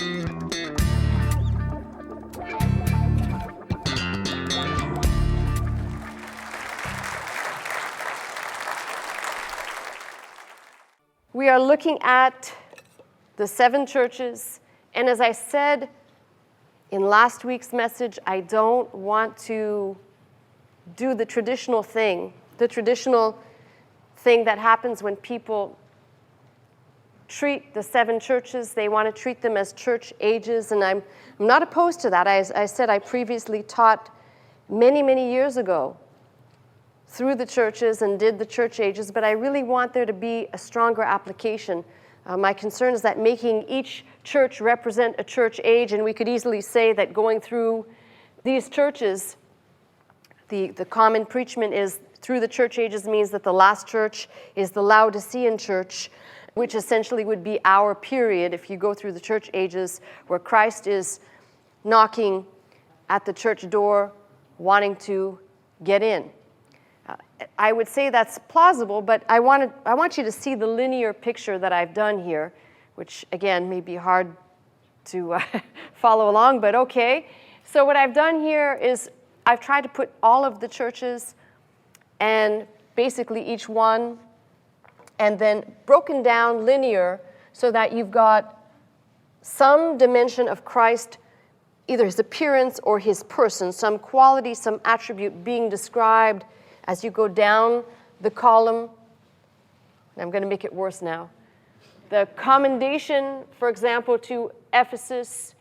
We are looking at the 7 churches, and as I said in last week's message, I don't want to do the traditional thing that happens when people treat the 7 churches. They want to treat them as church ages, and I'm not opposed to that. As I said, I previously taught many, many years ago through the churches and did the church ages, but I really want there to be a stronger application. My concern is that making each church represent a church age, and we could easily say that going through these churches, the common preachment is through the church ages means that the last church is the Laodicean church, which essentially would be our period if you go through the church ages, where Christ is knocking at the church door, wanting to get in. I would say that's plausible, but I want you to see the linear picture that I've done here, which again may be hard to follow along, but okay. So what I've done here is I've tried to put all of the churches and basically each one, and then broken down linear so that you've got some dimension of Christ, either his appearance or his person, some quality, some attribute being described as you go down the column. I'm going to make it worse now. The commendation, for example, to Ephesus,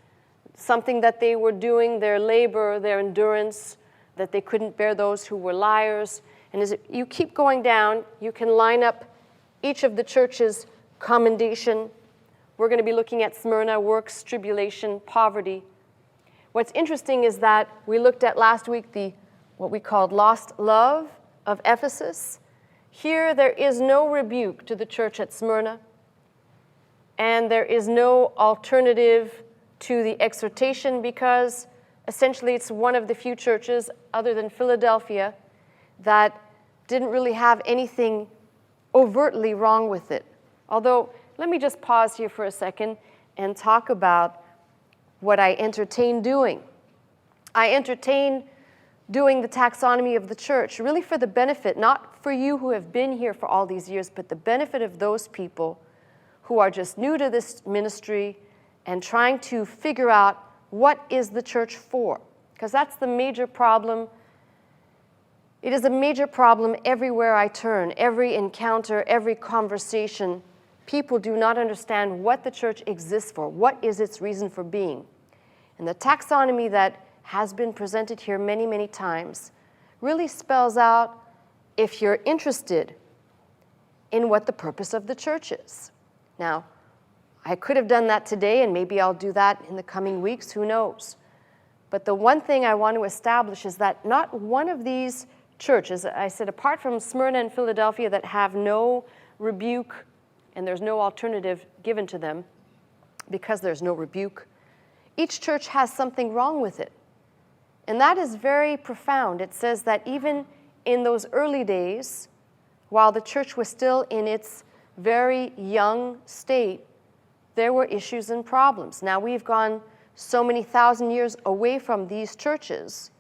something that they were doing, their labor, their endurance, that they couldn't bear those who were liars. And as you keep going down, you can line up each of the churches' commendation. We're going to be looking at Smyrna, works, tribulation, poverty. What's interesting is that we looked at last week what we called lost love of Ephesus. Here there is no rebuke to the church at Smyrna, and there is no alternative to the exhortation, because essentially it's one of the few churches other than Philadelphia that didn't really have anything overtly wrong with it. Although, let me just pause here for a second and talk about what I entertain doing. I entertain doing the taxonomy of the church, really for the benefit, not for you who have been here for all these years, but the benefit of those people who are just new to this ministry and trying to figure out what is the church for. Because that's the major problem. It is a major problem everywhere I turn, every encounter, every conversation. People do not understand what the church exists for. What is its reason for being? And the taxonomy that has been presented here many, many times really spells out, if you're interested in what the purpose of the church is. Now, I could have done that today, and maybe I'll do that in the coming weeks, who knows? But the one thing I want to establish is that not one of these churches, I said, apart from Smyrna and Philadelphia that have no rebuke and there's no alternative given to them because there's no rebuke, each church has something wrong with it. And that is very profound. It says that even in those early days, while the church was still in its very young state, there were issues and problems. Now we've gone so many thousand years away from these churches.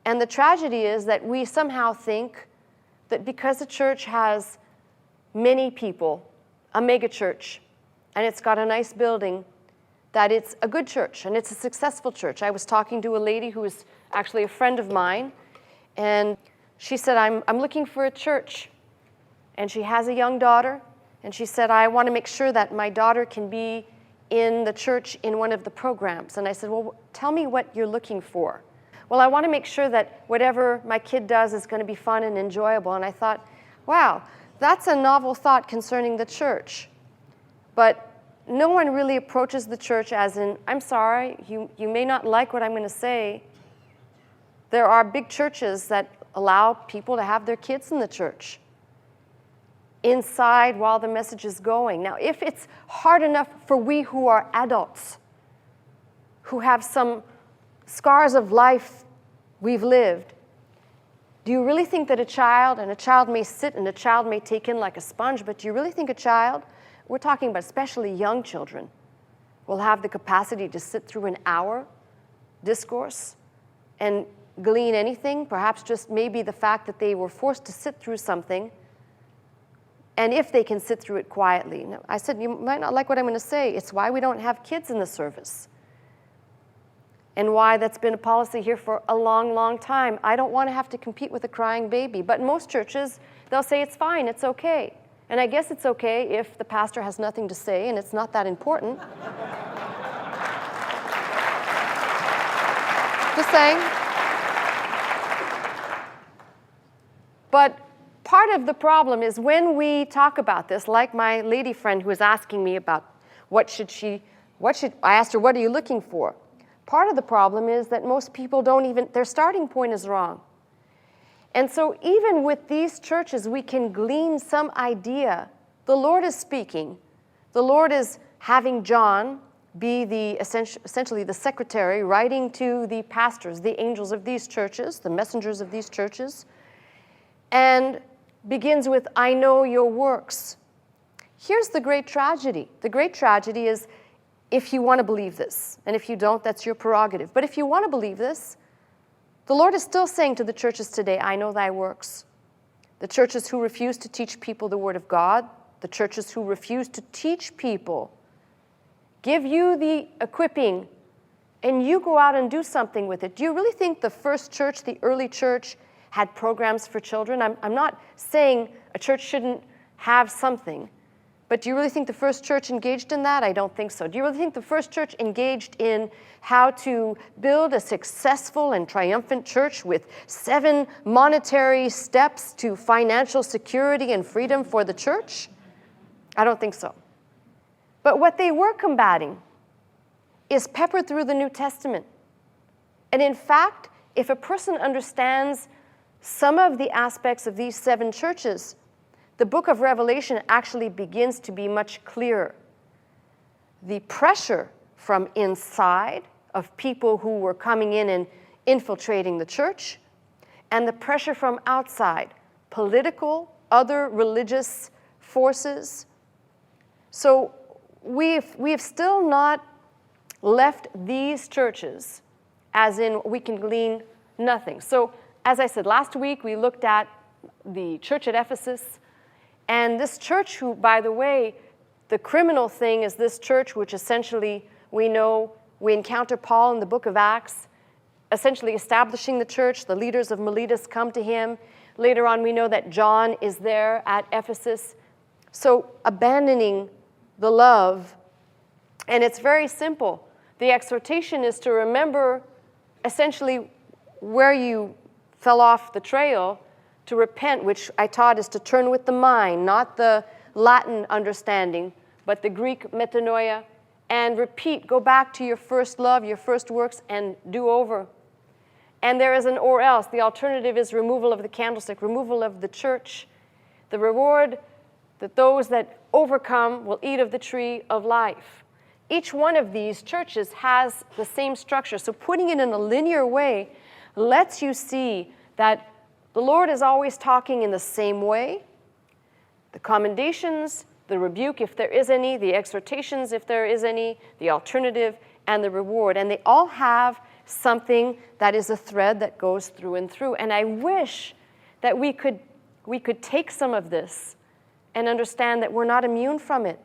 And the tragedy is that we somehow think that because the church has many people, a mega church, and it's got a nice building, that it's a good church and it's a successful church. I was talking to a lady who is actually a friend of mine, and she said, I'm looking for a church. And she has a young daughter, and she said, I want to make sure that my daughter can be in the church in one of the programs. And I said, well, tell me what you're looking for. Well, I want to make sure that whatever my kid does is going to be fun and enjoyable. And I thought, wow, that's a novel thought concerning the church. But no one really approaches the church as in, I'm sorry, you may not like what I'm going to say. There are big churches that allow people to have their kids in the church inside while the message is going. Now, if it's hard enough for we who are adults, who have some scars of life we've lived, do you really think that a child may sit and a child may take in like a sponge, but do you really think a child, we're talking about especially young children, will have the capacity to sit through an hour discourse and glean anything, perhaps just maybe the fact that they were forced to sit through something, and if they can sit through it quietly. Now, I said, you might not like what I'm going to say. It's why we don't have kids in the service, and why that's been a policy here for a long, long time. I don't want to have to compete with a crying baby. But in most churches, they'll say it's fine, it's okay. And I guess it's okay if the pastor has nothing to say and it's not that important. Just saying. But part of the problem is when we talk about this, like my lady friend who was asking me about I asked her, what are you looking for? Part of the problem is that most people their starting point is wrong. And so even with these churches, we can glean some idea. The Lord is speaking. The Lord is having John be essentially the secretary, writing to the pastors, the angels of these churches, the messengers of these churches, and begins with, I know your works. Here's the great tragedy. The great tragedy is if you want to believe this, and if you don't, that's your prerogative. But if you want to believe this, the Lord is still saying to the churches today, I know thy works. The churches who refuse to teach people the word of God, the churches who refuse to teach people, give you the equipping, and you go out and do something with it. Do you really think the first church, the early church, had programs for children? I'm not saying a church shouldn't have something, but do you really think the first church engaged in that? I don't think so. Do you really think the first church engaged in how to build a successful and triumphant church with 7 monetary steps to financial security and freedom for the church? I don't think so. But what they were combating is peppered through the New Testament. And in fact, if a person understands some of the aspects of these 7 churches, the book of Revelation actually begins to be much clearer. The pressure from inside of people who were coming in and infiltrating the church, and the pressure from outside, political, other religious forces. So we've still not left these churches as in we can glean nothing. So as I said, last week we looked at the church at Ephesus. And this church who, by the way, the criminal thing is this church which essentially we encounter Paul in the book of Acts, essentially establishing the church. The leaders of Miletus come to him. Later on we know that John is there at Ephesus. So abandoning the love, and it's very simple. The exhortation is to remember essentially where you fell off the trail, to repent, which I taught is to turn with the mind, not the Latin understanding, but the Greek metanoia, and repeat, go back to your first love, your first works, and do over. And there is an or else. The alternative is removal of the candlestick, removal of the church. The reward that those that overcome will eat of the tree of life. Each one of these churches has the same structure. So putting it in a linear way lets you see that the Lord is always talking in the same way. The commendations, the rebuke, if there is any, the exhortations, if there is any, the alternative, and the reward. And they all have something that is a thread that goes through and through. And I wish that we could take some of this and understand that we're not immune from it.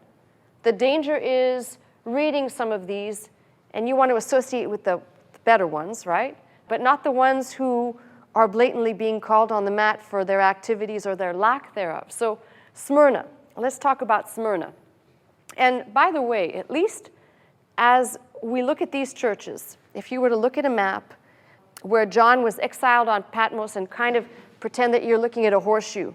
The danger is reading some of these, and you want to associate with the better ones, right? But not the ones who are blatantly being called on the mat for their activities or their lack thereof. So Smyrna, let's talk about Smyrna. And by the way, at least as we look at these churches, if you were to look at a map where John was exiled on Patmos and kind of pretend that you're looking at a horseshoe,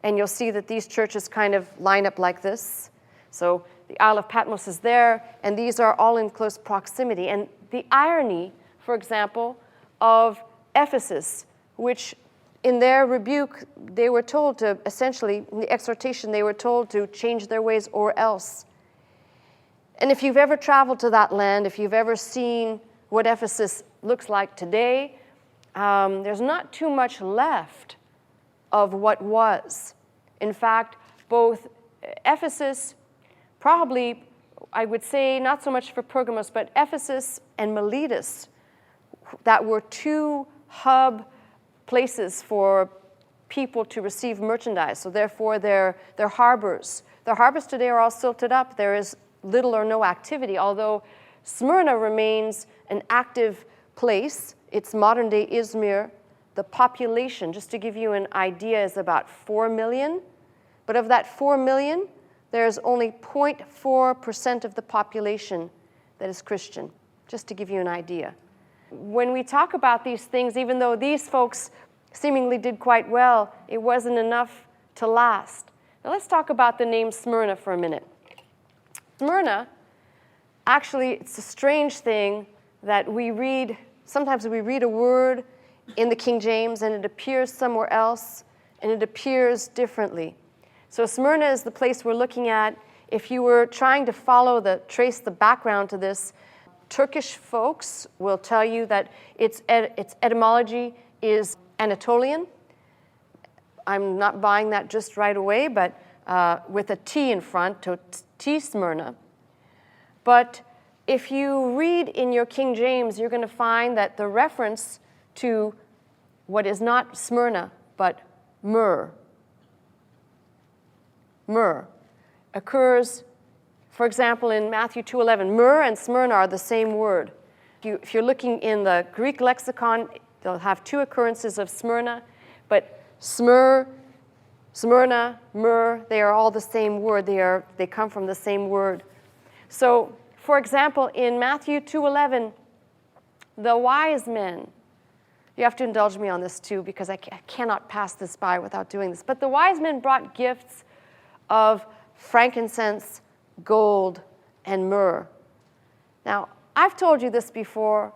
and you'll see that these churches kind of line up like this. So the Isle of Patmos is there, and these are all in close proximity. And the irony, for example, of Ephesus, which in their rebuke, they were told to essentially, in the exhortation, they were told to change their ways or else. And if you've ever traveled to that land, if you've ever seen what Ephesus looks like today, there's not too much left of what was. In fact, both Ephesus, probably I would say not so much for Pergamos, but Ephesus and Miletus, that were two hub places for people to receive merchandise. So therefore, they're harbors. The harbors today are all silted up. There is little or no activity, although Smyrna remains an active place. It's modern-day Izmir. The population, just to give you an idea, is about 4 million. But of that 4 million, there's only 0.4% of the population that is Christian, just to give you an idea. When we talk about these things, even though these folks seemingly did quite well, it wasn't enough to last. Now let's talk about the name Smyrna for a minute. Smyrna, actually, it's a strange thing that we read, sometimes we read a word in the King James and it appears somewhere else and it appears differently. So Smyrna is the place we're looking at. If you were trying to trace the background to this, Turkish folks will tell you that its etymology is Anatolian. I'm not buying that just right away, but with a T in front, to T Smyrna. But if you read in your King James, you're going to find that the reference to what is not Smyrna, but Myrrh, occurs, for example, in Matthew 2:11. Myrrh and Smyrna are the same word. If you're looking in the Greek lexicon, they'll have two occurrences of Smyrna, but Smyrna, Myrrh, they are all the same word. They come from the same word. So, for example, in Matthew 2:11, the wise men, you have to indulge me on this too, because I cannot pass this by without doing this, but the wise men brought gifts of frankincense, gold, and myrrh. Now, I've told you this before.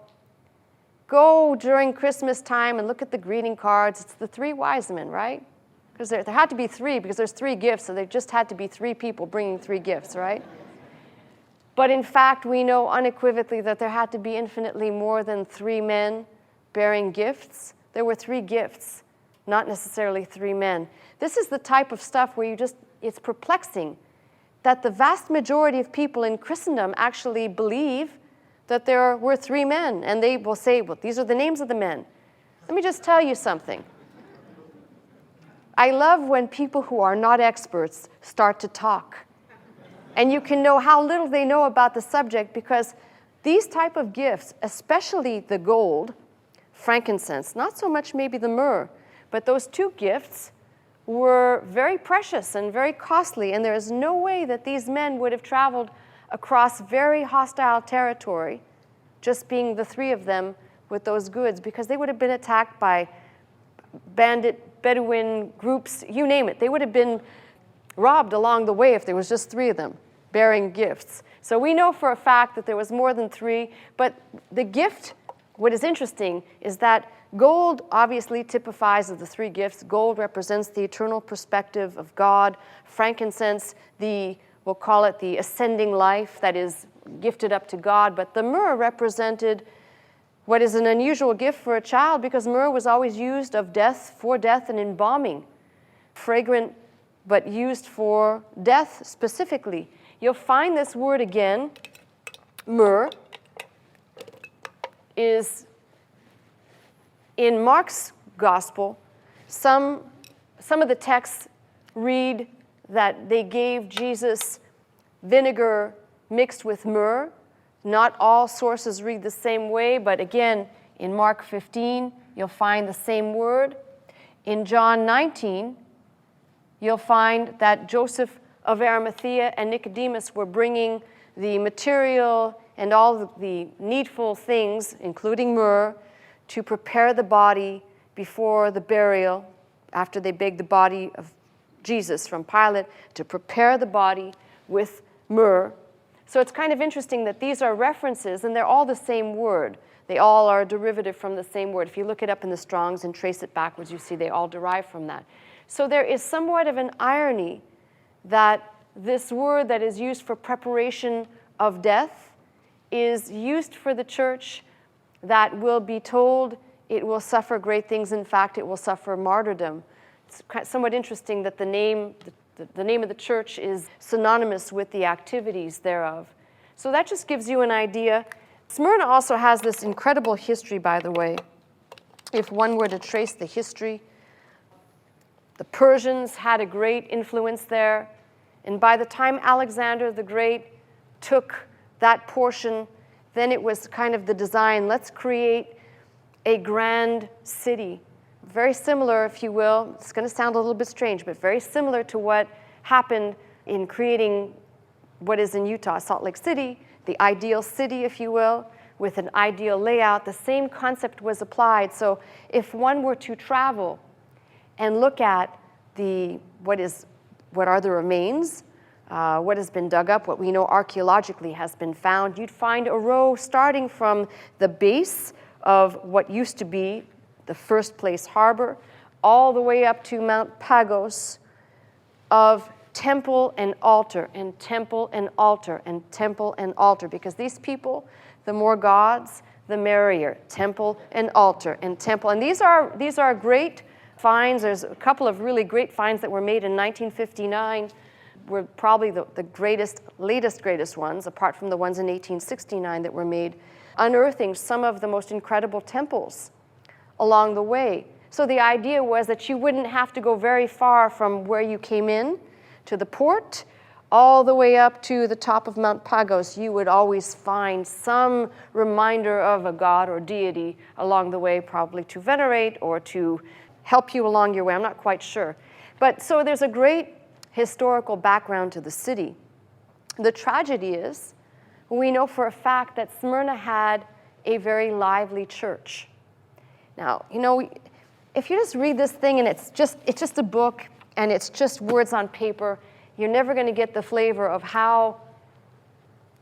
Go during Christmas time and look at the greeting cards. It's the three wise men, right? Because there had to be three, because there's three gifts, so there just had to be three people bringing three gifts, right? But in fact, we know unequivocally that there had to be infinitely more than three men bearing gifts. There were three gifts, not necessarily three men. This is the type of stuff where it's perplexing that the vast majority of people in Christendom actually believe that there were three men, and they will say, well, these are the names of the men. Let me just tell you something. I love when people who are not experts start to talk. And you can know how little they know about the subject, because these type of gifts, especially the gold, frankincense, not so much maybe the myrrh, but those two gifts were very precious and very costly, and there is no way that these men would have traveled across very hostile territory, just being the three of them with those goods, because they would have been attacked by bandit, Bedouin groups, you name it. They would have been robbed along the way if there was just three of them bearing gifts. So we know for a fact that there was more than three, but the gift, what is interesting is that gold obviously typifies of the three gifts. Gold represents the eternal perspective of God. Frankincense, we'll call it the ascending life that is gifted up to God. But the myrrh represented what is an unusual gift for a child, because myrrh was always used for death and embalming. Fragrant, but used for death specifically. You'll find this word again, myrrh, is in Mark's gospel. Some of the texts read that they gave Jesus vinegar mixed with myrrh. Not all sources read the same way, but again, in Mark 15, you'll find the same word. In John 19, you'll find that Joseph of Arimathea and Nicodemus were bringing the material and all the needful things, including myrrh, to prepare the body before the burial, after they begged the body of Jesus from Pilate, to prepare the body with myrrh. So it's kind of interesting that these are references, and they're all the same word. They all are a derivative from the same word. If you look it up in the Strongs and trace it backwards, you see they all derive from that. So there is somewhat of an irony that this word that is used for preparation of death is used for the church that will be told it will suffer great things. In fact, it will suffer martyrdom. It's somewhat interesting that the the name of the church is synonymous with the activities thereof. So that just gives you an idea. Smyrna also has this incredible history, by the way. If one were to trace the history, the Persians had a great influence there. And by the time Alexander the Great took that portion, then it was kind of the design, let's create a grand city. Very similar, if you will, it's going to sound a little bit strange, but very similar to what happened in creating what is in Utah, Salt Lake City, the ideal city, if you will, with an ideal layout. The same concept was applied. So if one were to travel and look at what are the remains, what has been dug up, what we know archaeologically has been found, you'd find a row starting from the base of what used to be the First Place Harbor, all the way up to Mount Pagos, of temple and altar, and temple and altar, and temple and altar, because these people, the more gods, the merrier. Temple and altar and temple. And these are great finds. There's a couple of really great finds that were made in 1959, were probably the latest greatest ones, apart from the ones in 1869 that were made, unearthing some of the most incredible temples along the way. So the idea was that you wouldn't have to go very far from where you came in to the port, all the way up to the top of Mount Pagos. You would always find some reminder of a god or deity along the way, probably to venerate or to help you along your way. I'm not quite sure. But so there's a great historical background to the city. The tragedy is, we know for a fact that Smyrna had a very lively church. Now, if you just read this thing and it's just a book and it's just words on paper, you're never going to get the flavor of how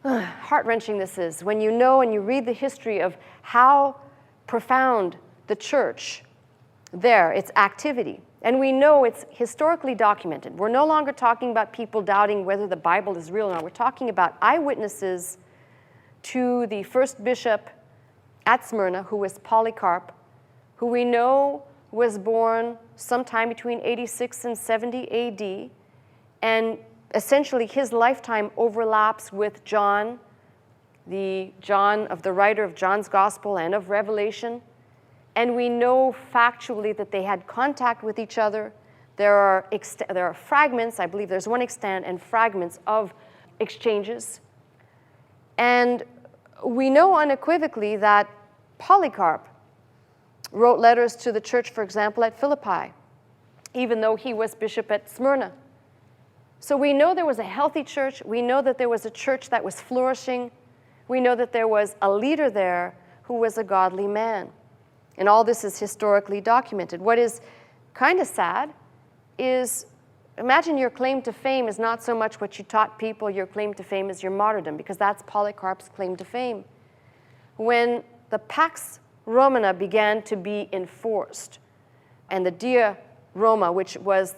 heart-wrenching this is. When you know and you read the history of how profound the church there, its activity. And we know it's historically documented. We're no longer talking about people doubting whether the Bible is real or not. We're talking about eyewitnesses to the first bishop at Smyrna, who was Polycarp, who we know was born sometime between 86 and 70 AD. And essentially his lifetime overlaps with John, the writer of John's Gospel and of Revelation. And we know factually that they had contact with each other. There are fragments, I believe there's one extant, and fragments of exchanges. And we know unequivocally that Polycarp wrote letters to the church, for example, at Philippi, even though he was bishop at Smyrna. So we know there was a healthy church. We know that there was a church that was flourishing. We know that there was a leader there who was a godly man. And all this is historically documented. What is kind of sad is, imagine your claim to fame is not so much what you taught people, your claim to fame is your martyrdom, because that's Polycarp's claim to fame. When the Pax Romana began to be enforced, and the Dia Roma, which was,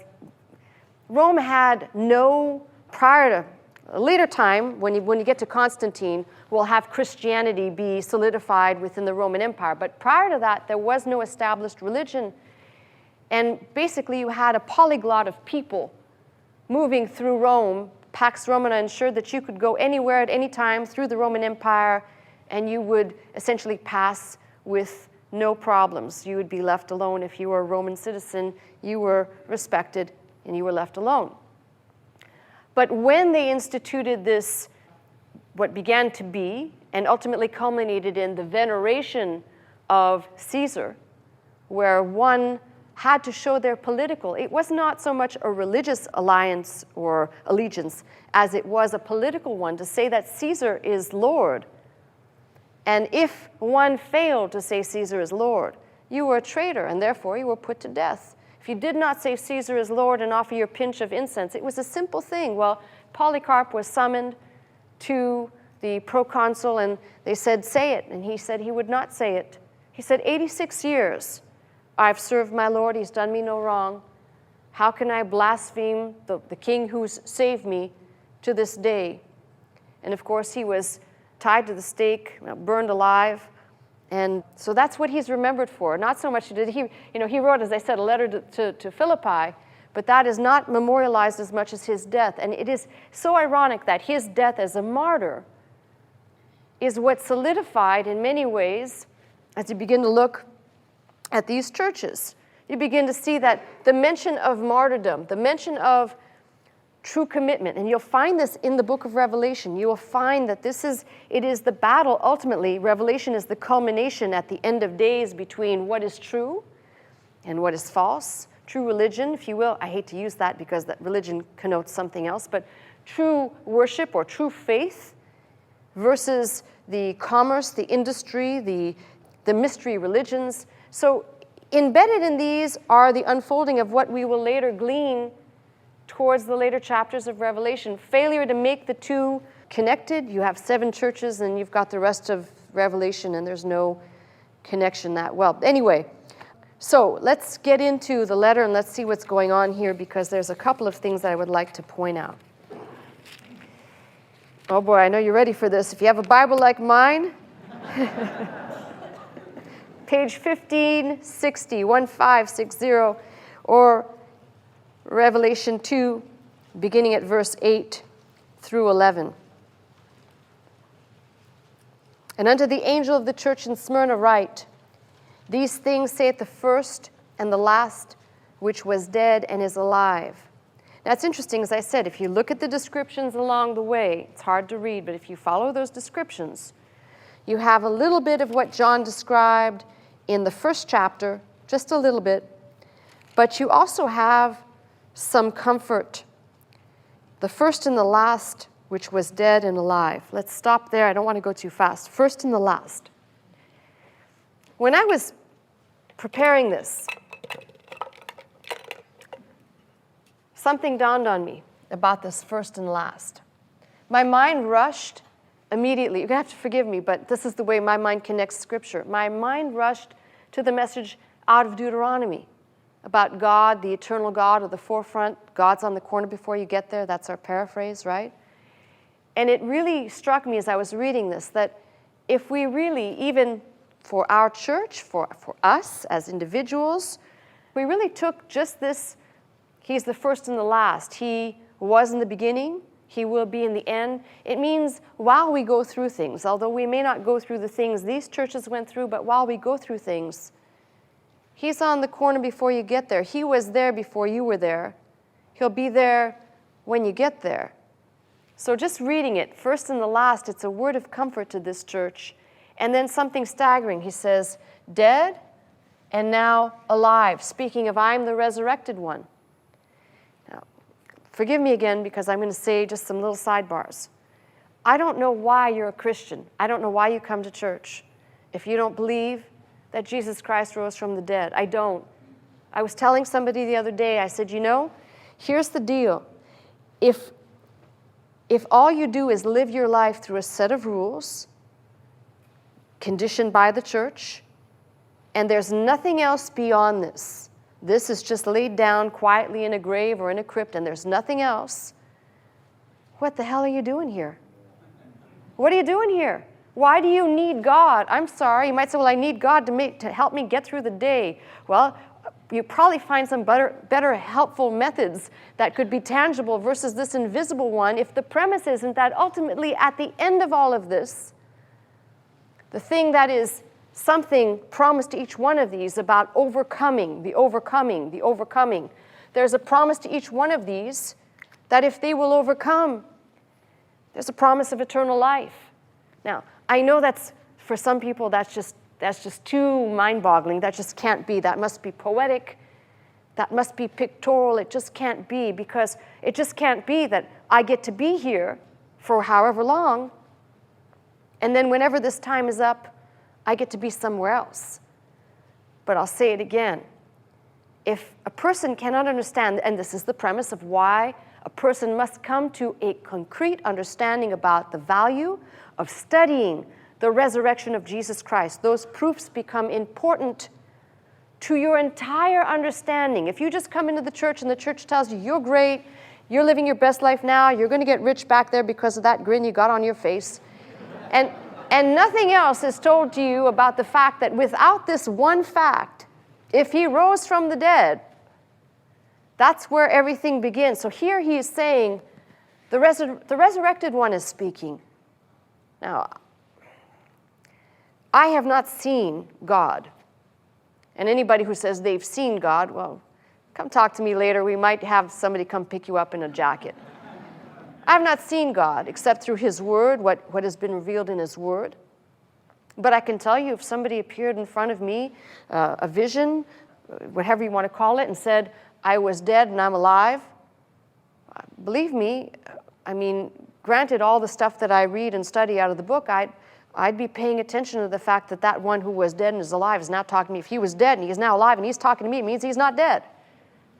Rome had no, prior to a later time, when you get to Constantine, will have Christianity be solidified within the Roman Empire. But prior to that, there was no established religion. And basically, you had a polyglot of people moving through Rome. Pax Romana ensured that you could go anywhere at any time through the Roman Empire, and you would essentially pass with no problems. You would be left alone. If you were a Roman citizen, you were respected, and you were left alone. But when they instituted this, what began to be, and ultimately culminated in the veneration of Caesar, where one had to show their political, it was not so much a religious alliance or allegiance as it was a political one, to say that Caesar is Lord. And if one failed to say Caesar is Lord, you were a traitor, and therefore you were put to death. If you did not say Caesar is Lord and offer your pinch of incense, it was a simple thing. Well, Polycarp was summoned to the proconsul, and they said, say it. And he said he would not say it. He said, 86 years I've served my Lord. He's done me no wrong. How can I blaspheme the king who's saved me to this day? And of course, he was tied to the stake, burned alive. And so that's what he's remembered for. Not so much did he wrote, as I said, a letter to Philippi, but that is not memorialized as much as his death. And it is so ironic that his death as a martyr is what solidified in many ways, as you begin to look at these churches. You begin to see that the mention of martyrdom, the mention of true commitment, and you'll find this in the book of Revelation. You will find that it is the battle ultimately. Revelation is the culmination at the end of days between what is true and what is false. True religion, if you will. I hate to use that because that religion connotes something else, but true worship or true faith versus the commerce, the industry, the mystery religions. So embedded in these are the unfolding of what we will later glean towards the later chapters of Revelation. Failure to make the two connected. You have 7 churches and you've got the rest of Revelation and there's no connection that well. Anyway, so let's get into the letter and let's see what's going on here, because there's a couple of things that I would like to point out. Oh boy, I know you're ready for this. If you have a Bible like mine, page 1560, 1560, or Revelation 2, beginning at verse 8 through 11. And unto the angel of the church in Smyrna write, These things saith the first and the last, which was dead and is alive. Now it's interesting, as I said, if you look at the descriptions along the way, it's hard to read, but if you follow those descriptions, you have a little bit of what John described in the first chapter, just a little bit, but you also have some comfort. The first and the last, which was dead and alive. Let's stop there. I don't want to go too fast. First and the last. When I was preparing this, something dawned on me about this first and last. My mind rushed immediately. You're going to have to forgive me, but this is the way my mind connects Scripture. My mind rushed to the message out of Deuteronomy about God, the eternal God, at the forefront. God's on the corner before you get there. That's our paraphrase, right? And it really struck me as I was reading this that if we really, even for our church, for us as individuals, we really took just this, He's the first and the last. He was in the beginning. He will be in the end. It means while we go through things, although we may not go through the things these churches went through, but while we go through things, He's on the corner before you get there. He was there before you were there. He'll be there when you get there. So just reading it, first and the last, it's a word of comfort to this church. And then something staggering. He says, dead and now alive, speaking of I'm the resurrected one. Now, forgive me again because I'm going to say just some little sidebars. I don't know why you're a Christian. I don't know why you come to church if you don't believe that Jesus Christ rose from the dead. I don't. I was telling somebody the other day, I said, you know, here's the deal. If all you do is live your life through a set of rules conditioned by the church, and there's nothing else beyond this, this is just laid down quietly in a grave or in a crypt, and there's nothing else, what the hell are you doing here? What are you doing here? Why do you need God? I'm sorry. You might say, well, I need God to help me get through the day. Well, you probably find some better helpful methods that could be tangible versus this invisible one if the premise isn't that ultimately at the end of all of this, the thing that is something promised to each one of these about overcoming, the overcoming, the overcoming. There's a promise to each one of these that if they will overcome, there's a promise of eternal life. Now, I know that's, for some people, that's just too mind-boggling. That just can't be. That must be poetic. That must be pictorial. It just can't be, because it just can't be that I get to be here for however long, and then whenever this time is up, I get to be somewhere else. But I'll say it again. If a person cannot understand, and this is the premise of why a person must come to a concrete understanding about the value of studying the resurrection of Jesus Christ, those proofs become important to your entire understanding. If you just come into the church and the church tells you you're great, you're living your best life now, you're going to get rich back there because of that grin you got on your face, and nothing else is told to you about the fact that without this one fact, if He rose from the dead, That's where everything begins. So here he is saying, the resurrected one is speaking. Now, I have not seen God. And anybody who says they've seen God, well, come talk to me later. We might have somebody come pick you up in a jacket. I have not seen God except through his word, what has been revealed in his word. But I can tell you, if somebody appeared in front of me, a vision, whatever you want to call it, and said, I was dead and I'm alive, believe me, I mean, granted all the stuff that I read and study out of the book, I'd be paying attention to the fact that that one who was dead and is alive is now talking to me. If he was dead and he's now alive and he's talking to me, it means he's not dead,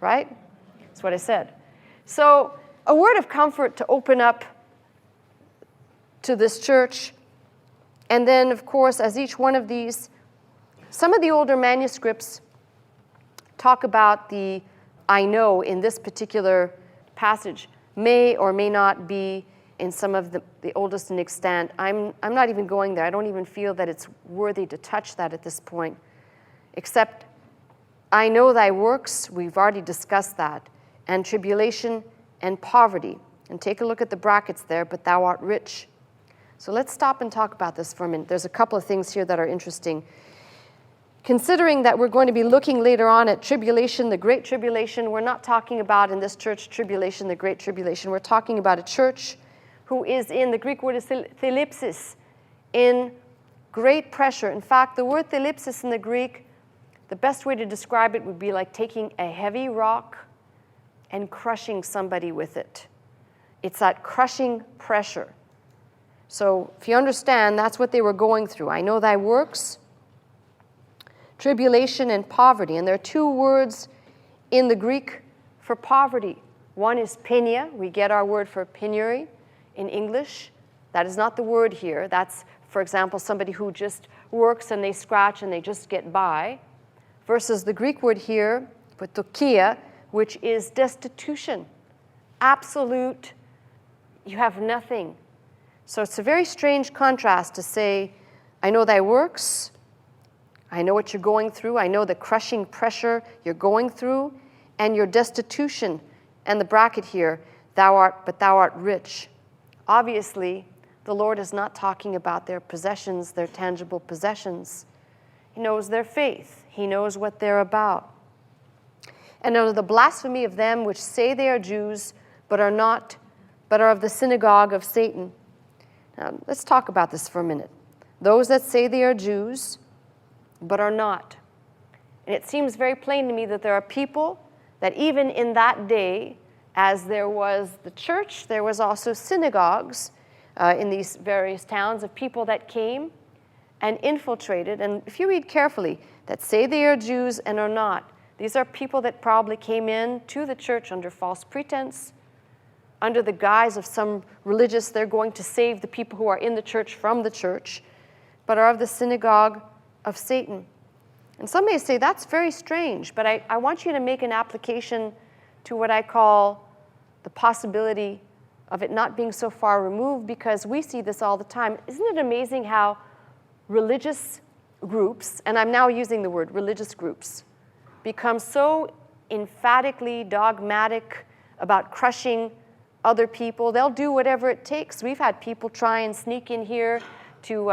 right? That's what I said. So a word of comfort to open up to this church. And then, of course, as each one of these, some of the older manuscripts talk about the I know in this particular passage may or may not be in some of the oldest and extant. I'm not even going there. I don't even feel that it's worthy to touch that at this point, except I know thy works, we've already discussed that, and tribulation and poverty. And take a look at the brackets there, but thou art rich. So let's stop and talk about this for a minute. There's a couple of things here that are interesting. Considering that we're going to be looking later on at tribulation, the Great Tribulation, we're not talking about in this church tribulation, the Great Tribulation. We're talking about a church who is in, the Greek word is thlipsis, in great pressure. In fact, the word thlipsis in the Greek, the best way to describe it would be like taking a heavy rock and crushing somebody with it. It's that crushing pressure. So if you understand, that's what they were going through. I know thy works, tribulation and poverty. And there are two words in the Greek for poverty. One is penia. We get our word for penury in English. That is not the word here. That's, for example, somebody who just works and they scratch and they just get by. Versus the Greek word here, ptokia, which is destitution. Absolute, you have nothing. So it's a very strange contrast to say, I know thy works, I know what you're going through, I know the crushing pressure you're going through, and your destitution, and the bracket here, but thou art rich. Obviously, the Lord is not talking about their possessions, their tangible possessions. He knows their faith. He knows what they're about. And under the blasphemy of them which say they are Jews, but are not, but are of the synagogue of Satan. Now, let's talk about this for a minute. Those that say they are Jews, but are not. And it seems very plain to me that there are people that even in that day, as there was the church, there was also synagogues in these various towns of people that came and infiltrated. And if you read carefully, that say they are Jews and are not, these are people that probably came in to the church under false pretense, under the guise of some religious, they're going to save the people who are in the church from the church, but are of the synagogue of Satan. And some may say, that's very strange, but I want you to make an application to what I call the possibility of it not being so far removed, because we see this all the time. Isn't it amazing how religious groups, and I'm now using the word religious groups, become so emphatically dogmatic about crushing other people? They'll do whatever it takes. We've had people try and sneak in here to,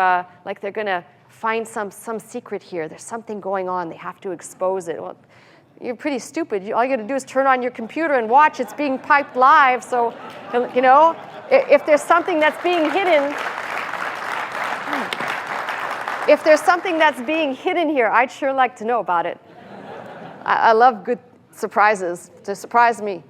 like they're going to find some secret here. There's something going on. They have to expose it. Well, you're pretty stupid. All you got to do is turn on your computer and watch. It's being piped live. So, you know, if there's something that's being hidden, here, I'd sure like to know about it. I love good surprises to surprise me.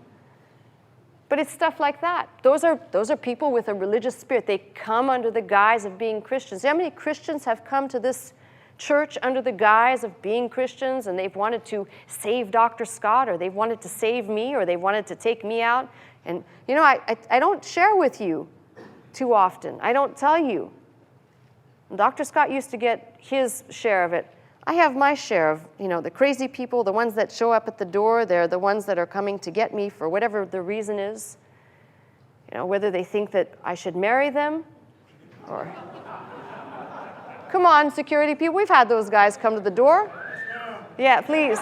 But it's stuff like that. Those are people with a religious spirit. They come under the guise of being Christians. How many Christians have come to this church under the guise of being Christians, and they've wanted to save Dr. Scott, or they've wanted to save me, or they wanted to take me out? And, you know, I don't share with you too often. I don't tell you. Dr. Scott used to get his share of it. I have my share of, you know, the crazy people, the ones that show up at the door. They're the ones that are coming to get me for whatever the reason is. You know, whether they think that I should marry them or... Come on, security people. We've had those guys come to the door. Yeah, please.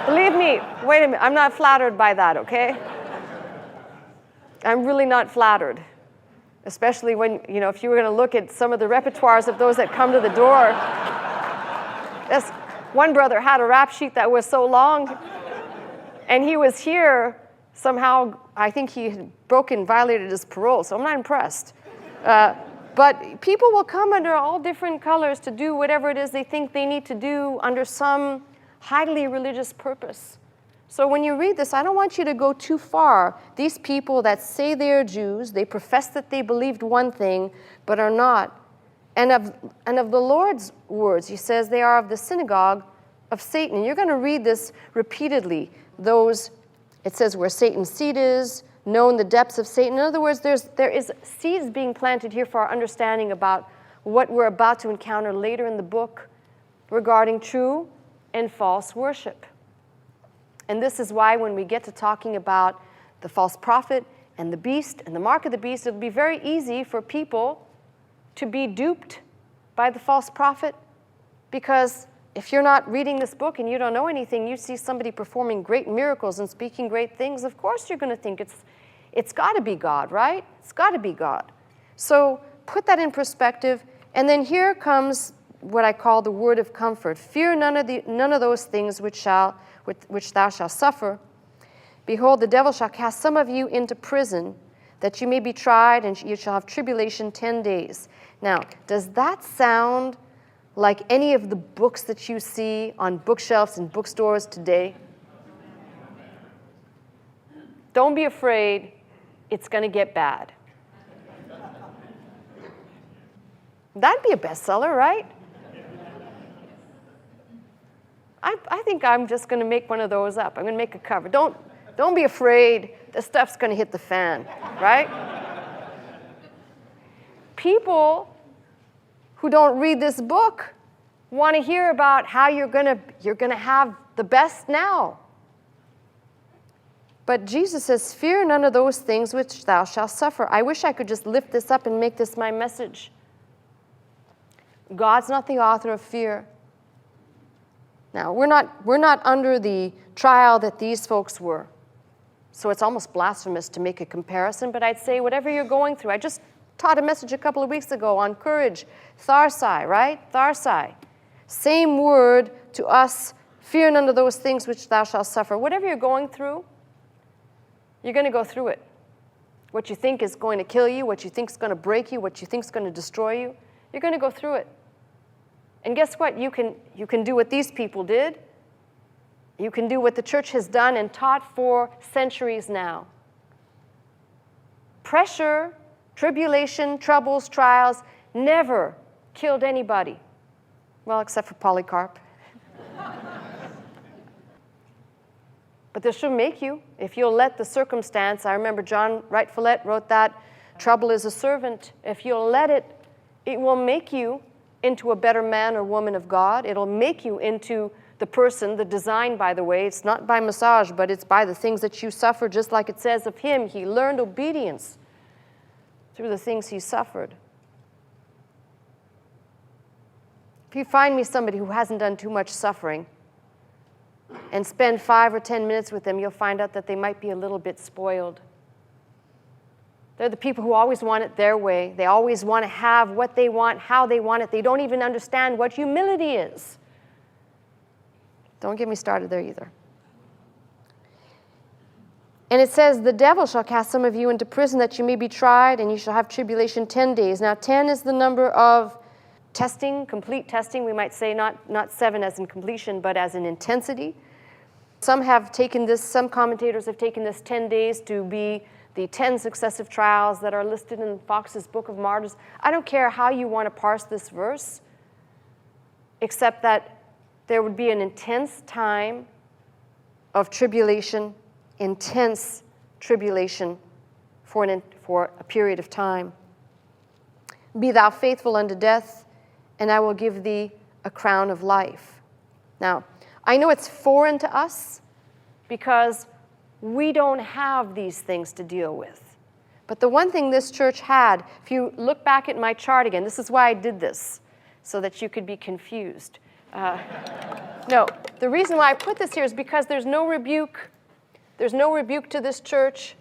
Believe me, wait a minute, I'm not flattered by that, okay? I'm really not flattered. Especially when, if you were going to look at some of the repertoires of those that come to the door. One brother had a rap sheet that was so long, and he was here somehow. I think he had violated his parole, so I'm not impressed. But people will come under all different colors to do whatever it is they think they need to do under some highly religious purpose. So when you read this, I don't want you to go too far. These people that say they are Jews, they profess that they believed one thing, but are not. And of the Lord's words, he says they are of the synagogue of Satan. You're going to read this repeatedly. It says where Satan's seat is, known the depths of Satan. In other words, there is seeds being planted here for our understanding about what we're about to encounter later in the book regarding true and false worship. And this is why when we get to talking about the false prophet and the beast and the mark of the beast, it'll be very easy for people to be duped by the false prophet, because if you're not reading this book and you don't know anything, you see somebody performing great miracles and speaking great things, of course you're going to think it's got to be God, right? It's got to be God. So put that in perspective, and then here comes what I call the word of comfort. Fear none of those things which thou shalt suffer. Behold, the devil shall cast some of you into prison, that you may be tried, and you shall have tribulation 10 days. Now, does that sound like any of the books that you see on bookshelves in bookstores today? Don't be afraid. It's going to get bad. That'd be a bestseller, right? I think I'm just going to make one of those up. I'm going to make a cover. Don't be afraid. The stuff's going to hit the fan, right? People who don't read this book want to hear about how you're going to have the best now. But Jesus says, fear none of those things which thou shalt suffer. I wish I could just lift this up and make this my message. God's not the author of fear. Now, we're not under the trial that these folks were. So it's almost blasphemous to make a comparison, but I'd say whatever you're going through. I just taught a message a couple of weeks ago on courage. Tharsai, right? Tharsai. Same word to us. Fear none of those things which thou shalt suffer. Whatever you're going through, you're going to go through it. What you think is going to kill you, what you think is going to break you, what you think is going to destroy you, you're going to go through it. And guess what? You can do what these people did. You can do what the church has done and taught for centuries now. Pressure, tribulation, troubles, trials never killed anybody. Well, except for Polycarp. But this should make you, if you'll let the circumstance. I remember John Wright Follett wrote that, trouble is a servant. If you'll let it, it will make you into a better man or woman of God. It'll make you into the person, the design, by the way. It's not by massage, but it's by the things that you suffer, just like it says of him. He learned obedience through the things he suffered. If you find me somebody who hasn't done too much suffering and spend 5 or 10 minutes with them, you'll find out that they might be a little bit spoiled. They're the people who always want it their way. They always want to have what they want, how they want it. They don't even understand what humility is. Don't get me started there either. And it says, the devil shall cast some of you into prison that you may be tried, and you shall have tribulation 10 days. Now, 10 is the number of testing, complete testing. We might say not 7 as in completion, but as in intensity. Some commentators have taken this 10 days to be the 10 successive trials that are listed in Fox's Book of Martyrs. I don't care how you want to parse this verse, except that there would be an intense time of tribulation, intense tribulation for a period of time. Be thou faithful unto death, and I will give thee a crown of life. Now, I know it's foreign to us because we don't have these things to deal with. But the one thing this church had, if you look back at my chart again, this is why I did this, so that you could be confused. No, the reason why I put this here is because there's no rebuke. There's no rebuke to this church.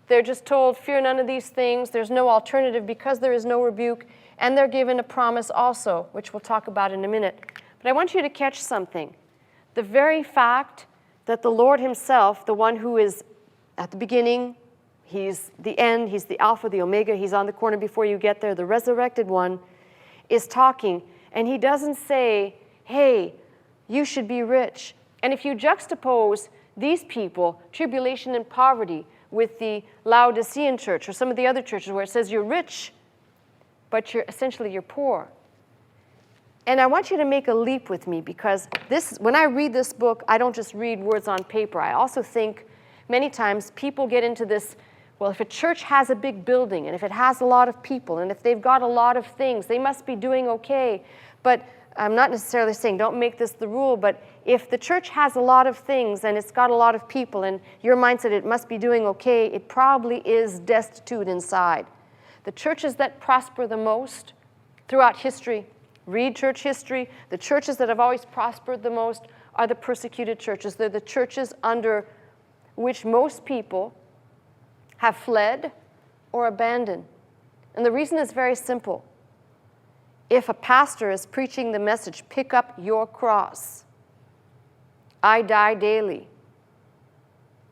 They're just told, fear none of these things. There's no alternative because there is no rebuke. And they're given a promise also, which we'll talk about in a minute. But I want you to catch something. The very fact that the Lord himself, the one who is at the beginning, he's the end, he's the Alpha, the Omega, he's on the corner before you get there, the resurrected one, is talking. And he doesn't say, hey, you should be rich. And if you juxtapose these people, tribulation and poverty, with the Laodicean church or some of the other churches where it says you're rich, but you're poor. And I want you to make a leap with me because when I read this book, I don't just read words on paper. I also think many times people get into this, well, if a church has a big building and if it has a lot of people and if they've got a lot of things, they must be doing okay. But I'm not necessarily saying don't make this the rule, but if the church has a lot of things and it's got a lot of people and your mindset it must be doing okay, it probably is destitute inside. The churches that prosper the most throughout history, read church history, the churches that have always prospered the most are the persecuted churches. They're the churches under which most people have fled or abandoned. And the reason is very simple. If a pastor is preaching the message, pick up your cross, I die daily.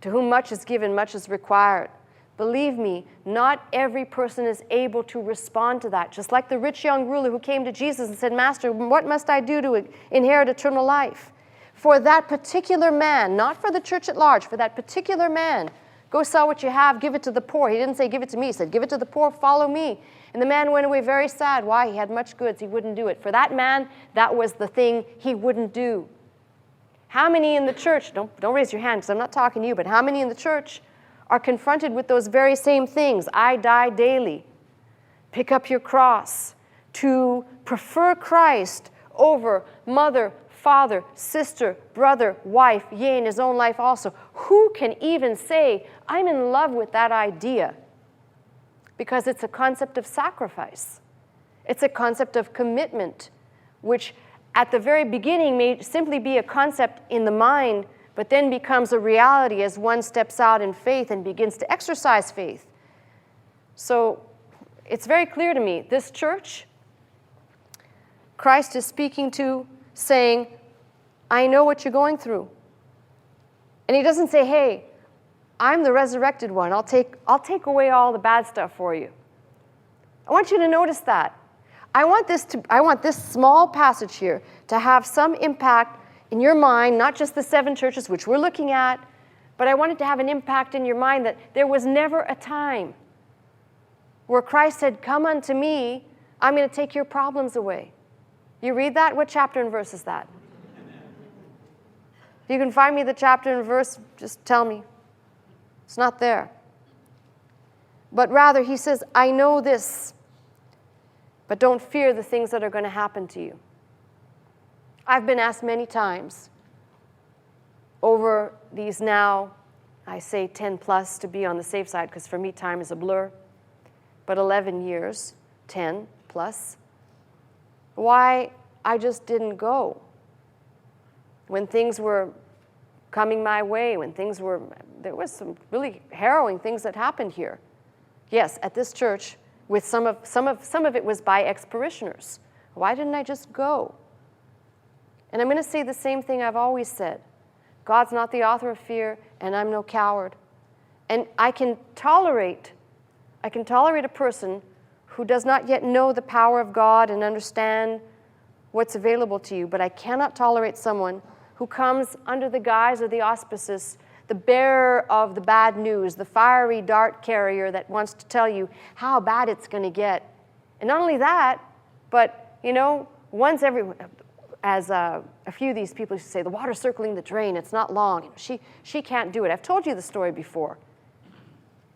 To whom much is given, much is required. Believe me, not every person is able to respond to that. Just like the rich young ruler who came to Jesus and said, Master, what must I do to inherit eternal life? For that particular man, not for the church at large, for that particular man, go sell what you have, give it to the poor. He didn't say give it to me. He said give it to the poor, follow me. And the man went away very sad. Why? He had much goods. He wouldn't do it. For that man, that was the thing he wouldn't do. How many in the church, don't raise your hand because I'm not talking to you, but how many in the church are confronted with those very same things? I die daily. Pick up your cross. To prefer Christ over mother, father, sister, brother, wife, yea, in his own life also. Who can even say, I'm in love with that idea? Because it's a concept of sacrifice. It's a concept of commitment, which at the very beginning may simply be a concept in the mind, but then becomes a reality as one steps out in faith and begins to exercise faith. So it's very clear to me, this church, Christ is speaking to, saying, I know what you're going through. And he doesn't say, hey, I'm the resurrected one. I'll take away all the bad stuff for you. I want you to notice that. I want this small passage here to have some impact in your mind, not just the 7 churches which we're looking at, but I want it to have an impact in your mind that there was never a time where Christ said, come unto me, I'm going to take your problems away. You read that? What chapter and verse is that? If you can find me the chapter and verse, just tell me. It's not there. But rather, he says, I know this, but don't fear the things that are going to happen to you. I've been asked many times over these now, I say 10 plus to be on the safe side, because for me time is a blur, but 11 years, 10 plus, why I just didn't go. When things were coming my way, there was some really harrowing things that happened here. Yes, at this church, with some of it was by ex-parishioners. Why didn't I just go? And I'm going to say the same thing I've always said. God's not the author of fear, and I'm no coward. And I can tolerate a person who does not yet know the power of God and understand what's available to you, but I cannot tolerate someone who comes under the guise of the auspices, the bearer of the bad news, the fiery dart carrier that wants to tell you how bad it's going to get. And not only that, but, as a few of these people used to say, the water's circling the drain, it's not long. She can't do it. I've told you the story before.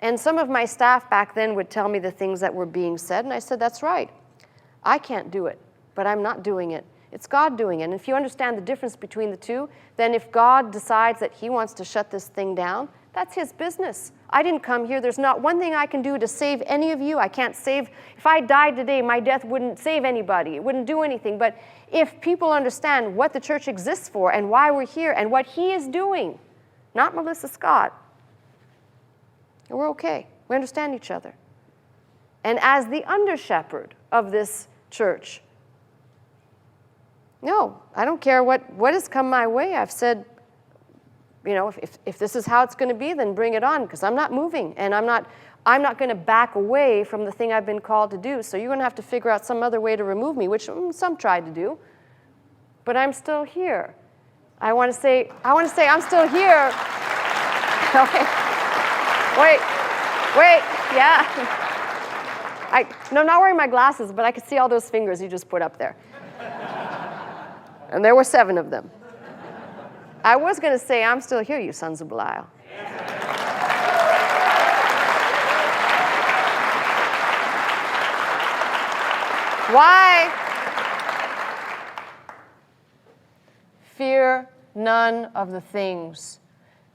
And some of my staff back then would tell me the things that were being said, and I said, that's right. I can't do it, but I'm not doing it. It's God doing it. And if you understand the difference between the two, then if God decides that he wants to shut this thing down, that's his business. I didn't come here. There's not one thing I can do to save any of you. I can't save. If I died today, my death wouldn't save anybody. It wouldn't do anything. But if people understand what the church exists for and why we're here and what he is doing, not Melissa Scott, we're okay. We understand each other. And as the under-shepherd of this church, no, I don't care what has come my way. I've said, if this is how it's going to be, then bring it on, because I'm not moving, and I'm not going to back away from the thing I've been called to do. So you're going to have to figure out some other way to remove me, which some tried to do. But I'm still here. I want to say I'm still here. Wait, yeah. No, I'm not wearing my glasses, but I could see all those fingers you just put up there. And there were 7 of them. I was going to say, I'm still here, you sons of Belial. Why? Fear none of the things.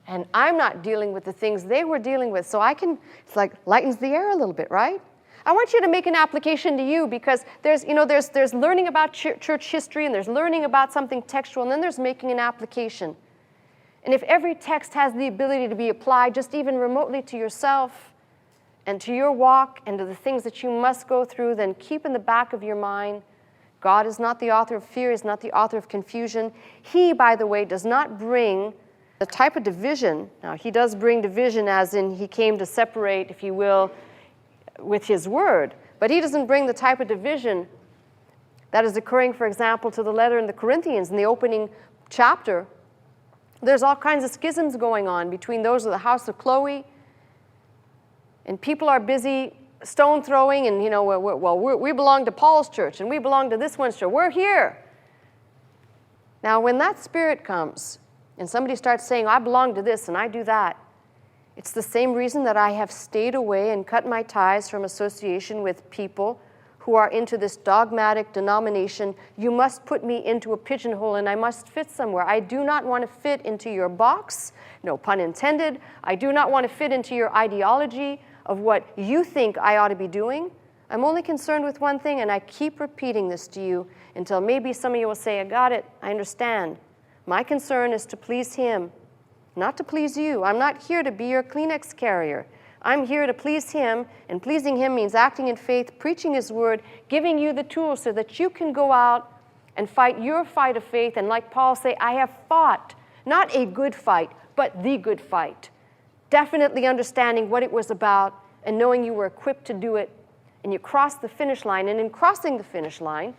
And I'm not dealing with the things they were dealing with, so it's like lightens the air a little bit, right? I want you to make an application to you, because there's learning about church history, and there's learning about something textual, and then there's making an application. And if every text has the ability to be applied just even remotely to yourself and to your walk and to the things that you must go through, then keep in the back of your mind, God is not the author of fear, is not the author of confusion. He, by the way, does not bring the type of division. Now, he does bring division, as in he came to separate, if you will, with his word. But he doesn't bring the type of division that is occurring, for example, to the letter in the Corinthians in the opening chapter. There's all kinds of schisms going on between those of the house of Chloe, and people are busy stone throwing, and we belong to Paul's church, and we belong to this one's church. We're here. Now, when that spirit comes, and somebody starts saying, I belong to this and I do that, it's the same reason that I have stayed away and cut my ties from association with people who are into this dogmatic denomination. You must put me into a pigeonhole and I must fit somewhere. I do not want to fit into your box, no pun intended. I do not want to fit into your ideology of what you think I ought to be doing. I'm only concerned with one thing, and I keep repeating this to you until maybe some of you will say, I got it, I understand. My concern is to please him, not to please you. I'm not here to be your Kleenex carrier. I'm here to please him, and pleasing him means acting in faith, preaching his word, giving you the tools so that you can go out and fight your fight of faith. And like Paul say, I have fought, not a good fight, but the good fight. Definitely understanding what it was about and knowing you were equipped to do it. And you crossed the finish line. And in crossing the finish line,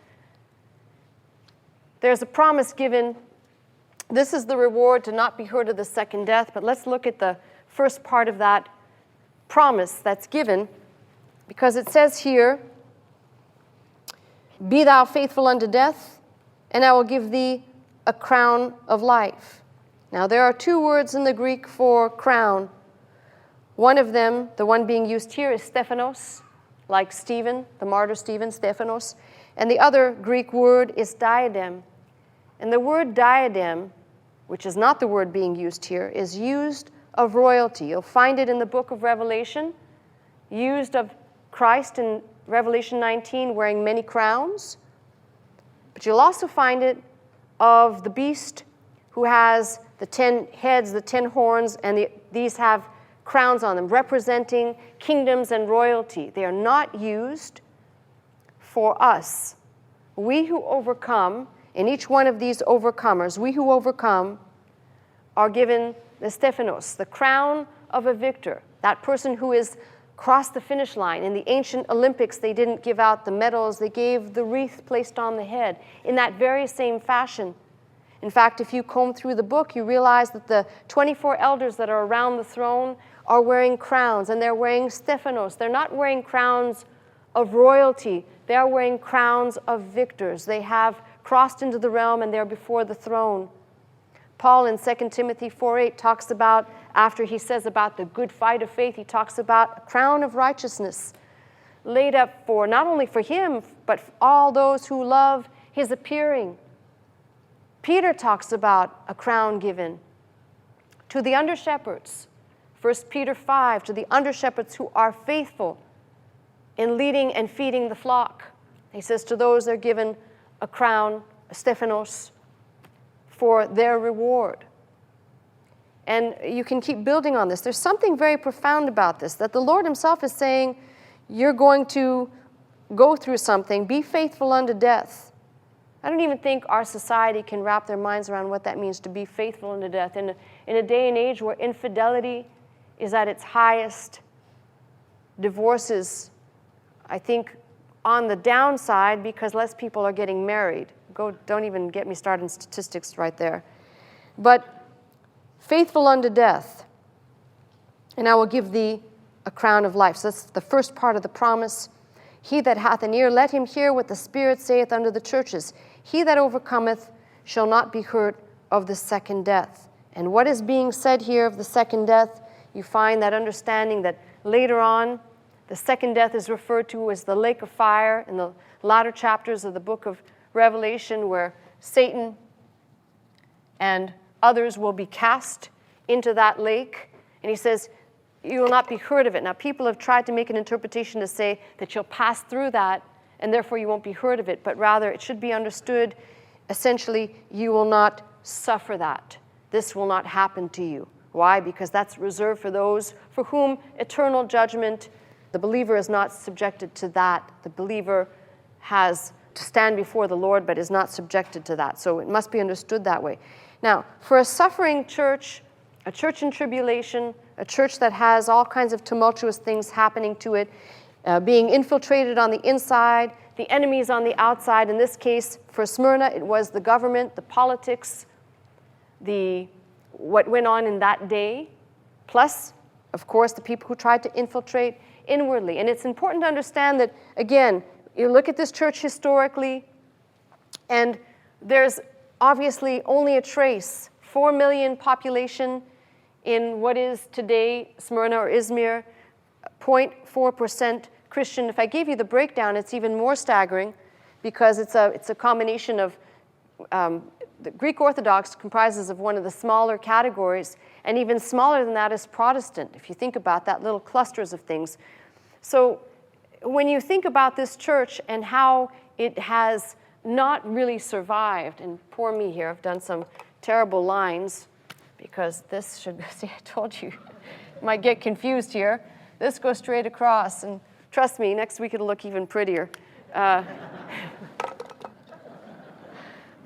there's a promise given. This is the reward, to not be hurt of the second death. But let's look at the first part of that promise that's given, because it says here, be thou faithful unto death, and I will give thee a crown of life. Now, there are 2 words in the Greek for crown. One of them, the one being used here, is Stephanos, like Stephen, the martyr Stephen, Stephanos. And the other Greek word is diadem. And the word diadem, which is not the word being used here, is used of royalty. You'll find it in the book of Revelation, used of Christ in Revelation 19 wearing many crowns. But you'll also find it of the beast who has the 10 heads, the 10 horns, and these have crowns on them, representing kingdoms and royalty. They are not used for us. We who overcome, in each one of these overcomers, we who overcome are given the Stephanos, the crown of a victor, that person who has crossed the finish line. In the ancient Olympics, they didn't give out the medals, they gave the wreath placed on the head in that very same fashion. In fact, if you comb through the book, you realize that the 24 elders that are around the throne are wearing crowns, and they're wearing Stephanos. They're not wearing crowns of royalty. They are wearing crowns of victors. They have crossed into the realm, and they're before the throne. Paul in 2 Timothy 4:8 talks about, after he says about the good fight of faith, he talks about a crown of righteousness laid up for, not only for him, but for all those who love his appearing. Peter talks about a crown given to the under-shepherds 1 Peter 5, to the under-shepherds who are faithful in leading and feeding the flock. He says to those they're given a crown, a Stephanos, for their reward. And you can keep building on this. There's something very profound about this, that the Lord himself is saying, you're going to go through something, be faithful unto death. I don't even think our society can wrap their minds around what that means to be faithful unto death. In a day and age where infidelity is at its highest, divorces, I think, on the downside because less people are getting married. Don't even get me started in statistics right there. But faithful unto death, and I will give thee a crown of life. So that's the first part of the promise. He that hath an ear, let him hear what the Spirit saith unto the churches. He that overcometh shall not be hurt of the second death. And what is being said here of the second death? You find that understanding that later on, the second death is referred to as the lake of fire in the latter chapters of the book of Revelation, where Satan and others will be cast into that lake. And he says, you will not be hurt of it. Now, people have tried to make an interpretation to say that you'll pass through that, and therefore you won't be hurt of it. But rather, it should be understood, essentially, you will not suffer that. This will not happen to you. Why? Because that's reserved for those for whom eternal judgment, the believer is not subjected to that. The believer has to stand before the Lord, but is not subjected to that. So it must be understood that way. Now, for a suffering church, a church in tribulation, a church that has all kinds of tumultuous things happening to it, being infiltrated on the inside, the enemies on the outside. In this case, for Smyrna, it was the government, the politics, what went on in that day, plus, of course, the people who tried to infiltrate inwardly. And it's important to understand that, again, you look at this church historically, and there's obviously only a trace, 4 million population in what is today Smyrna or Izmir, 0.4% Christian. If I gave you the breakdown, it's even more staggering because it's a combination of the Greek Orthodox comprises of one of the smaller categories, and even smaller than that is Protestant, if you think about that, little clusters of things. So when you think about this church and how it has not really survived, and poor me here, I've done some terrible lines, because this should, see, I told you, you might get confused here. This goes straight across, and trust me, next week it'll look even prettier.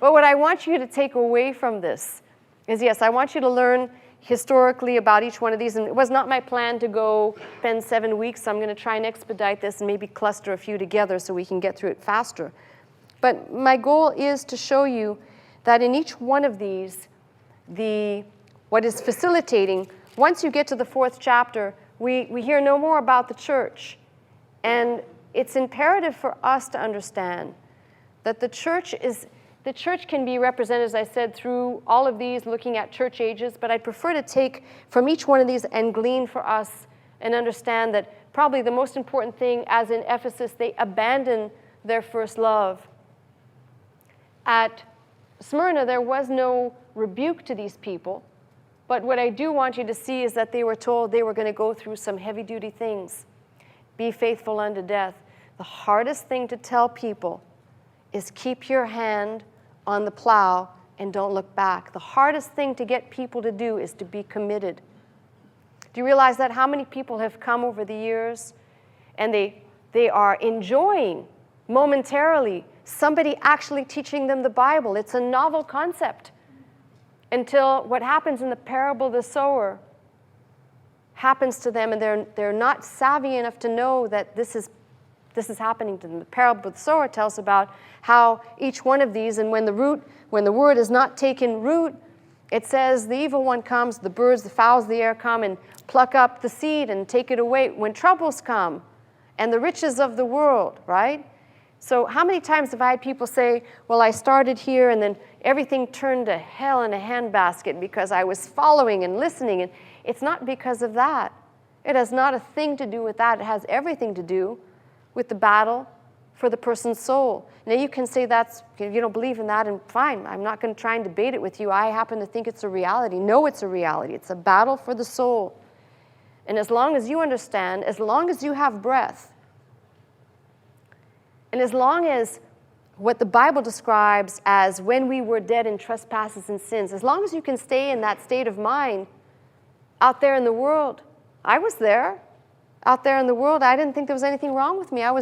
But what I want you to take away from this is, yes, I want you to learn historically about each one of these, and it was not my plan to go spend 7 weeks, so I'm going to try and expedite this and maybe cluster a few together so we can get through it faster. But my goal is to show you that in each one of these, what is facilitating, once you get to the 4th chapter, we hear no more about the church. And it's imperative for us to understand that the church can be represented, as I said, through all of these, looking at church ages, but I'd prefer to take from each one of these and glean for us and understand that probably the most important thing, as in Ephesus, they abandon their first love. At Smyrna, there was no rebuke to these people, but what I do want you to see is that they were told they were going to go through some heavy-duty things. Be faithful unto death. The hardest thing to tell people is keep your hand on the plow and don't look back. The hardest thing to get people to do is to be committed. Do you realize that? How many people have come over the years and they are enjoying momentarily somebody actually teaching them the Bible? It's a novel concept until what happens in the parable of the sower happens to them, and they're not savvy enough to know that this is happening to them. The parable of the sower tells about how each one of these, and when the word is not taken root, it says the evil one comes, the birds, the fowls of the air come and pluck up the seed and take it away. When troubles come, and the riches of the world, right? So how many times have I had people say, well, I started here and then everything turned to hell in a handbasket because I was following and listening, and it's not because of that. It has not a thing to do with that. It has everything to do with the battle for the person's soul. Now you can say you don't believe in that, and fine, I'm not going to try and debate it with you. I happen to think it's a reality. No, it's a reality. It's a battle for the soul. And as long as you understand, as long as you have breath, and as long as what the Bible describes as when we were dead in trespasses and sins, as long as you can stay in that state of mind out there in the world, I was there. Out there in the world, I didn't think there was anything wrong with me. I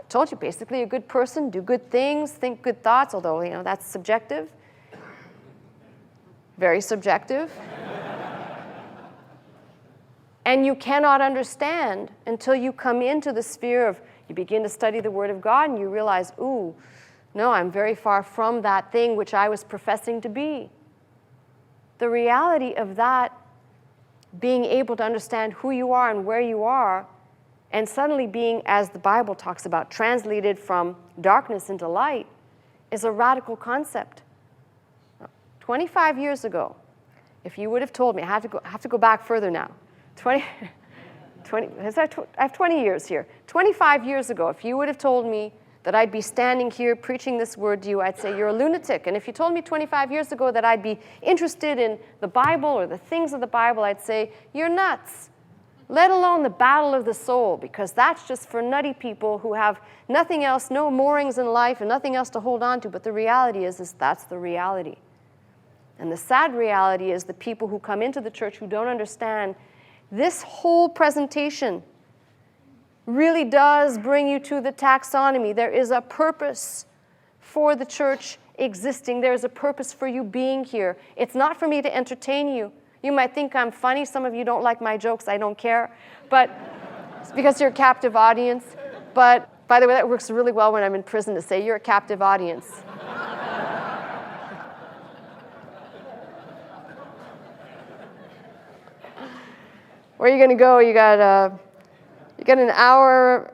told you, basically a good person, do good things, think good thoughts, although, that's subjective. Very subjective. And you cannot understand until you come into the sphere of, you begin to study the Word of God and you realize, ooh, no, I'm very far from that thing which I was professing to be. The reality of that, being able to understand who you are and where you are, and suddenly being, as the Bible talks about, translated from darkness into light, is a radical concept. 25 years ago, if you would have told me, I have to go back further now. I have 20 years here. 25 years ago, if you would have told me that I'd be standing here preaching this word to you, I'd say you're a lunatic. And if you told me 25 years ago that I'd be interested in the Bible or the things of the Bible, I'd say you're nuts. Let alone the battle of the soul, because that's just for nutty people who have nothing else, no moorings in life and nothing else to hold on to. But the reality is that's the reality. And the sad reality is the people who come into the church who don't understand this whole presentation really does bring you to the taxonomy. There is a purpose for the church existing. There is a purpose for you being here. It's not for me to entertain you. You might think I'm funny. Some of you don't like my jokes. I don't care. But it's because you're a captive audience. But by the way, that works really well when I'm in prison to say you're a captive audience. Where are you going to go? You got an hour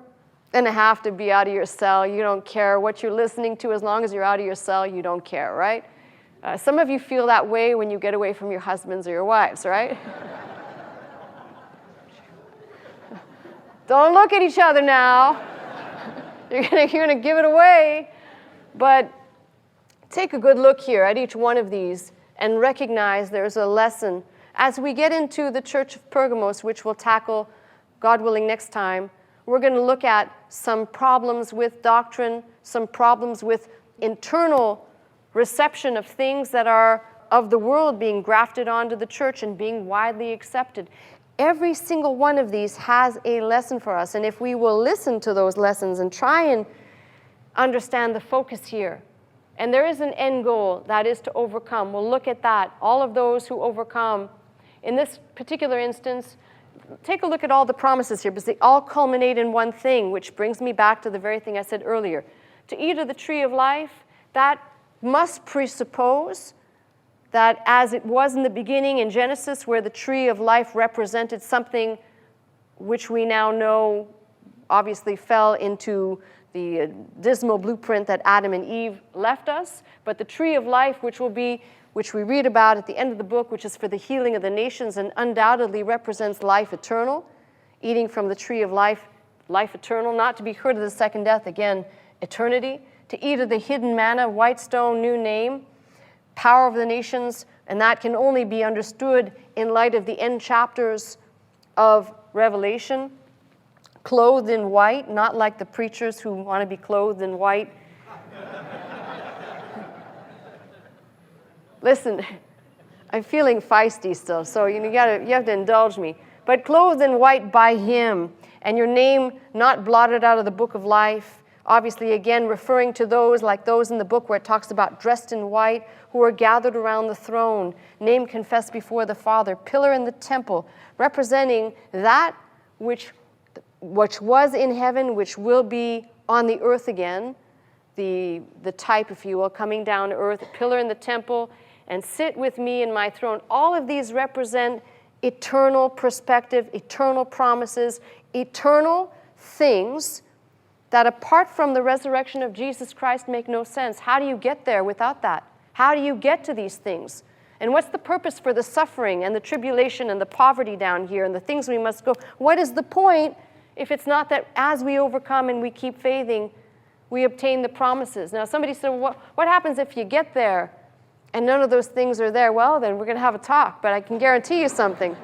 and a half to be out of your cell. You don't care what you're listening to. As long as you're out of your cell, you don't care, right? Some of you feel that way when you get away from your husbands or your wives, right? Don't look at each other now. You're gonna give it away. But take a good look here at each one of these and recognize there's a lesson. As we get into the Church of Pergamos, which we'll tackle, God willing, next time, we're going to look at some problems with doctrine, some problems with internal reception of things that are of the world being grafted onto the church and being widely accepted. Every single one of these has a lesson for us, and if we will listen to those lessons and try and understand the focus here, and there is an end goal, that is to overcome. We'll look at that. All of those who overcome. In this particular instance, take a look at all the promises here, because they all culminate in one thing, which brings me back to the very thing I said earlier. To eat of the tree of life, that must presuppose that as it was in the beginning in Genesis, where the tree of life represented something which we now know obviously fell into the dismal blueprint that Adam and Eve left us, but the tree of life, which we read about at the end of the book, which is for the healing of the nations and undoubtedly represents life eternal, eating from the tree of life, life eternal, not to be heard of the second death, again, eternity, to eat of the hidden manna, white stone, new name, power of the nations, and that can only be understood in light of the end chapters of Revelation, clothed in white, not like the preachers who want to be clothed in white. Listen, I'm feeling feisty still, so you have to indulge me. But clothed in white by him, and your name not blotted out of the book of life. Obviously, again, referring to those like those in the book where it talks about dressed in white, who are gathered around the throne, name confessed before the Father, pillar in the temple, representing that which was in heaven, which will be on the earth again, the type, if you will, coming down to earth, a pillar in the temple, and sit with me in my throne. All of these represent eternal perspective, eternal promises, eternal things that apart from the resurrection of Jesus Christ make no sense. How do you get there without that? How do you get to these things? And what's the purpose for the suffering and the tribulation and the poverty down here and the things we must go? What is the point if it's not that as we overcome and we keep faithing, we obtain the promises? Now, somebody said, well, what happens if you get there and none of those things are there? Well, then we're going to have a talk, but I can guarantee you something.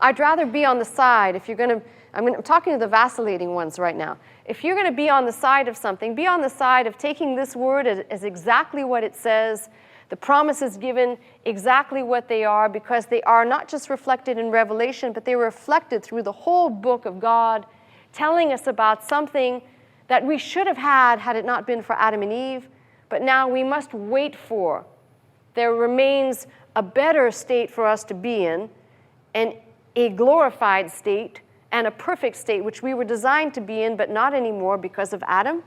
I'd rather be on the side. If you're going to, I'm talking to the vacillating ones right now. If you're going to be on the side of something, be on the side of taking this word as exactly what it says, the promises given exactly what they are, because they are not just reflected in Revelation, but they're reflected through the whole book of God, telling us about something that we should have had it not been for Adam and Eve, but now we must wait for. There remains a better state for us to be in, and a glorified state and a perfect state, which we were designed to be in, but not anymore because of Adam.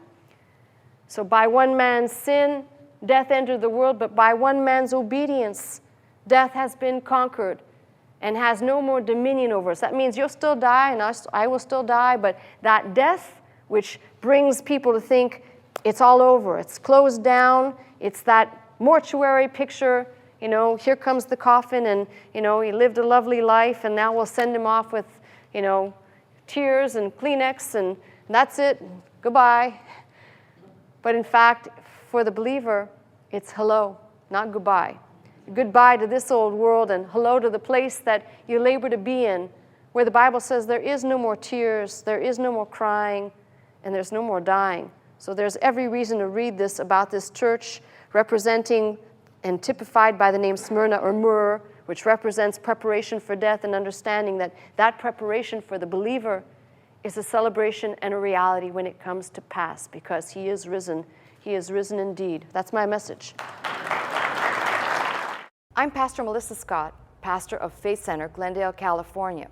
So by one man's sin, death entered the world, but by one man's obedience, death has been conquered and has no more dominion over us. That means you'll still die, and I will still die, but that death, which brings people to think it's all over, it's closed down, it's that mortuary picture, you know, here comes the coffin, and, you know, he lived a lovely life, and now we'll send him off with, you know, tears and Kleenex, and that's it, goodbye. But in fact, for the believer, it's hello, not goodbye. Goodbye to this old world, and hello to the place that you labor to be in, where the Bible says there is no more tears, there is no more crying, and there's no more dying. So there's every reason to read this about this church representing and typified by the name Smyrna or Myrrh, which represents preparation for death, and understanding that that preparation for the believer is a celebration and a reality when it comes to pass, because he is risen. He is risen indeed. That's my message. I'm Pastor Melissa Scott, pastor of Faith Center, Glendale, California.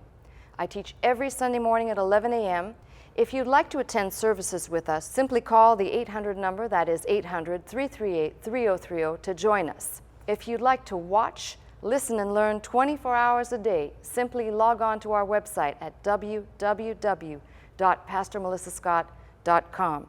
I teach every Sunday morning at 11 a.m. If you'd like to attend services with us, simply call the 800 number, that is 800-338-3030, to join us. If you'd like to watch, listen, and learn 24 hours a day, simply log on to our website at www.pastormelissascott.com.